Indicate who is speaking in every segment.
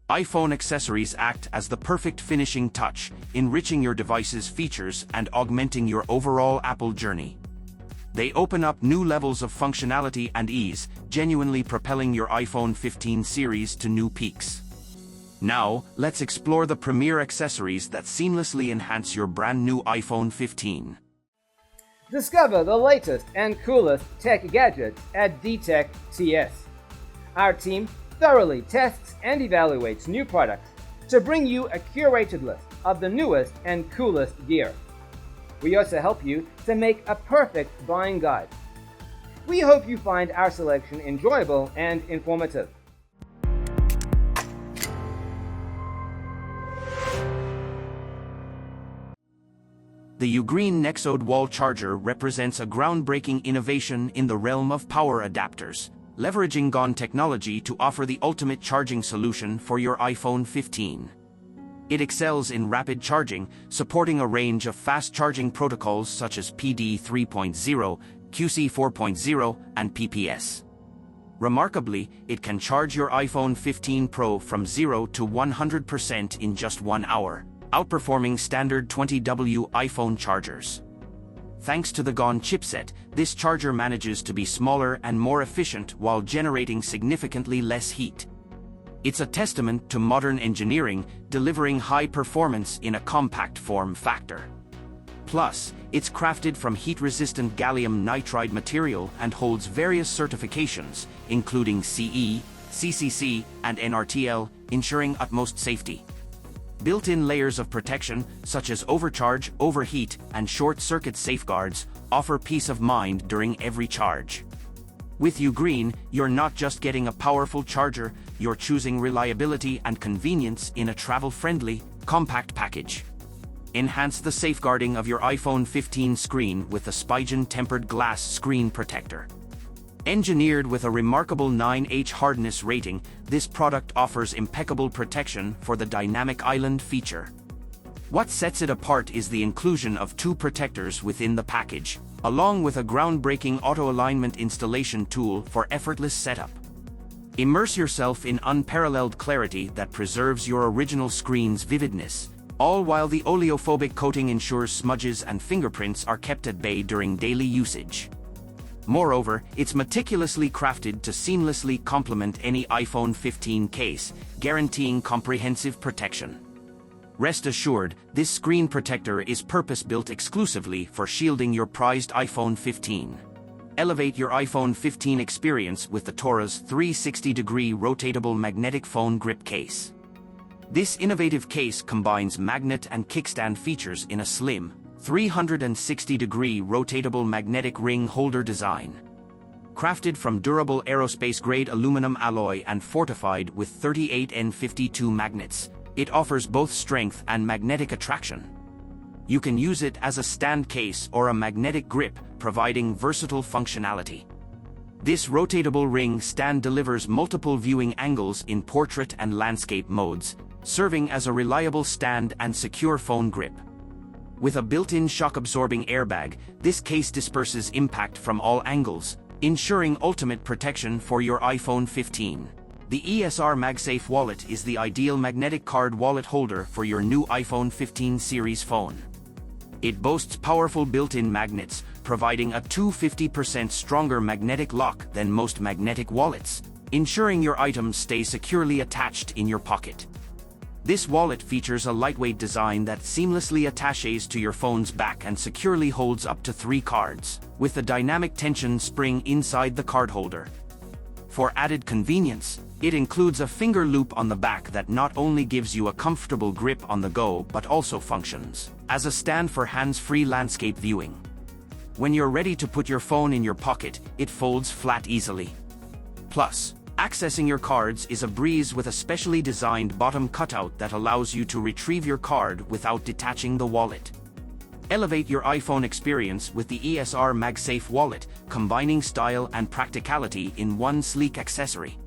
Speaker 1: iPhone accessories act as the perfect finishing touch, enriching your device's features and augmenting your overall Apple journey. They open up new levels of functionality and ease, genuinely propelling your iPhone 15 series to new peaks. Now, let's explore the premier accessories that seamlessly enhance your brand new iPhone 15.
Speaker 2: Discover the latest and coolest tech gadgets at DTech TS. Our team thoroughly tests and evaluates new products to bring you a curated list of the newest and coolest gear. We also help you to make a perfect buying guide. We hope you find our selection enjoyable and informative.
Speaker 1: The UGREEN Nexode wall charger represents a groundbreaking innovation in the realm of power adapters, leveraging GON technology to offer the ultimate charging solution for your iPhone 15. It excels in rapid charging, supporting a range of fast charging protocols such as PD 3.0, QC 4.0, and PPS. Remarkably, it can charge your iPhone 15 Pro from 0 to 100% in just 1 hour, outperforming standard 20W iPhone chargers. Thanks to the GON chipset, this charger manages to be smaller and more efficient while generating significantly less heat. It's a testament to modern engineering, delivering high performance in a compact form factor. Plus, it's crafted from heat-resistant gallium nitride material and holds various certifications, including CE, CCC, and NRTL, ensuring utmost safety. Built-in layers of protection, such as overcharge, overheat, and short-circuit safeguards, offer peace of mind during every charge. With UGREEN, you're not just getting a powerful charger, you're choosing reliability and convenience in a travel-friendly, compact package. Enhance the safeguarding of your iPhone 15 screen with the Spigen tempered glass screen protector. Engineered with a remarkable 9H hardness rating, this product offers impeccable protection for the dynamic island feature. What sets it apart is the inclusion of 2 protectors within the package, along with a groundbreaking auto-alignment installation tool for effortless setup. Immerse yourself in unparalleled clarity that preserves your original screen's vividness, all while the oleophobic coating ensures smudges and fingerprints are kept at bay during daily usage. Moreover, it's meticulously crafted to seamlessly complement any iPhone 15 case, guaranteeing comprehensive protection. Rest assured, this screen protector is purpose-built exclusively for shielding your prized iPhone 15. Elevate your iPhone 15 experience with the TORRAS 360-degree rotatable magnetic phone grip case. This innovative case combines magnet and kickstand features in a slim, 360-degree rotatable magnetic ring holder design. Crafted from durable aerospace-grade aluminum alloy and fortified with 38N52 magnets, it offers both strength and magnetic attraction. You can use it as a stand case or a magnetic grip, providing versatile functionality. This rotatable ring stand delivers multiple viewing angles in portrait and landscape modes, serving as a reliable stand and secure phone grip. With a built-in shock-absorbing airbag, this case disperses impact from all angles, ensuring ultimate protection for your iPhone 15. The ESR MagSafe Wallet is the ideal magnetic card wallet holder for your new iPhone 15 series phone. It boasts powerful built-in magnets, providing a 250% stronger magnetic lock than most magnetic wallets, ensuring your items stay securely attached in your pocket. This wallet features a lightweight design that seamlessly attaches to your phone's back and securely holds up to 3 cards, with a dynamic tension spring inside the card holder. For added convenience, it includes a finger loop on the back that not only gives you a comfortable grip on the go but also functions as a stand for hands-free landscape viewing. When you're ready to put your phone in your pocket, it folds flat easily. Plus, accessing your cards is a breeze with a specially designed bottom cutout that allows you to retrieve your card without detaching the wallet. Elevate your iPhone experience with the ESR MagSafe Wallet, combining style and practicality in one sleek accessory.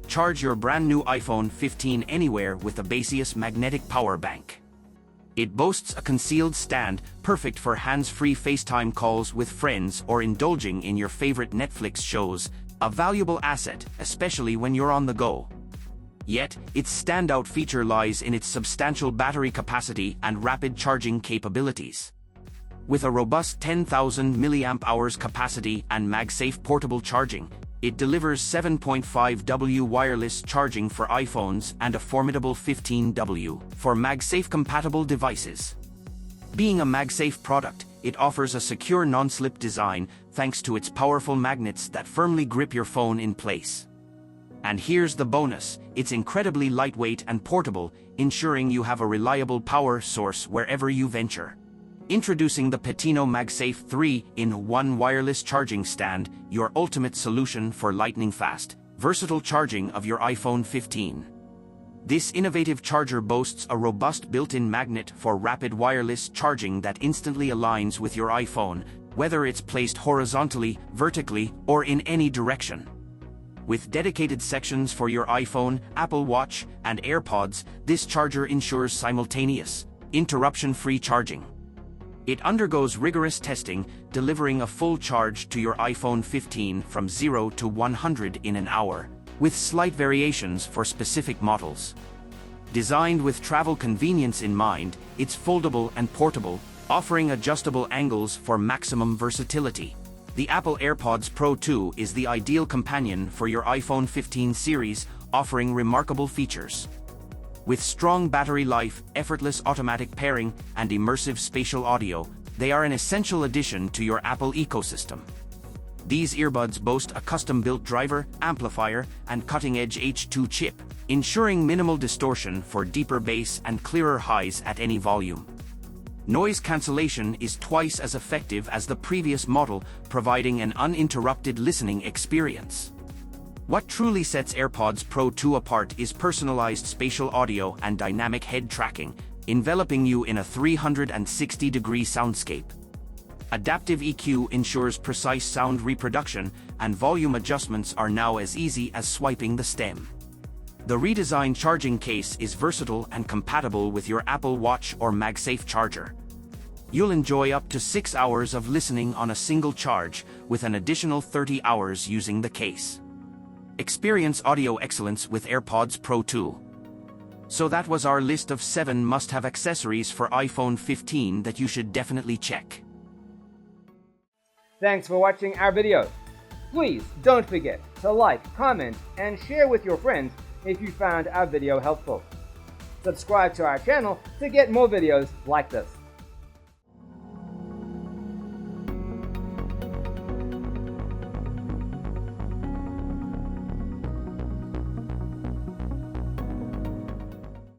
Speaker 1: Charge your brand new iPhone 15 anywhere with the Baseus magnetic power bank. It boasts a concealed stand, perfect for hands-free FaceTime calls with friends or indulging in your favorite Netflix shows, a valuable asset, especially when you're on the go. Yet, its standout feature lies in its substantial battery capacity and rapid charging capabilities. With a robust 10,000 mAh capacity and MagSafe portable charging, it delivers 7.5W wireless charging for iPhones and a formidable 15W for MagSafe-compatible devices. Being a MagSafe product, it offers a secure non-slip design thanks to its powerful magnets that firmly grip your phone in place. And here's the bonus, it's incredibly lightweight and portable, ensuring you have a reliable power source wherever you venture. Introducing the Petino MagSafe 3-in-1 wireless charging stand, your ultimate solution for lightning-fast, versatile charging of your iPhone 15. This innovative charger boasts a robust built-in magnet for rapid wireless charging that instantly aligns with your iPhone, whether it's placed horizontally, vertically, or in any direction. With dedicated sections for your iPhone, Apple Watch, and AirPods, this charger ensures simultaneous, interruption-free charging. It undergoes rigorous testing, delivering a full charge to your iPhone 15 from 0 to 100 in an hour, with slight variations for specific models. Designed with travel convenience in mind, it's foldable and portable, offering adjustable angles for maximum versatility. The Apple AirPods Pro 2 is the ideal companion for your iPhone 15 series, offering remarkable features. With strong battery life, effortless automatic pairing, and immersive spatial audio, they are an essential addition to your Apple ecosystem. These earbuds boast a custom-built driver, amplifier, and cutting-edge H2 chip, ensuring minimal distortion for deeper bass and clearer highs at any volume. Noise cancellation is twice as effective as the previous model, providing an uninterrupted listening experience. What truly sets AirPods Pro 2 apart is personalized spatial audio and dynamic head tracking, enveloping you in a 360-degree soundscape. Adaptive EQ ensures precise sound reproduction, and volume adjustments are now as easy as swiping the stem. The redesigned charging case is versatile and compatible with your Apple Watch or MagSafe charger. You'll enjoy up to 6 hours of listening on a single charge, with an additional 30 hours using the case. Experience audio excellence with AirPods Pro 2. So that was our list of 7 must-have accessories for iPhone 15 that you should definitely check.
Speaker 2: Thanks for watching our video. Please don't forget to like, comment, and share with your friends if you found our video helpful. Subscribe to our channel to get more videos like this.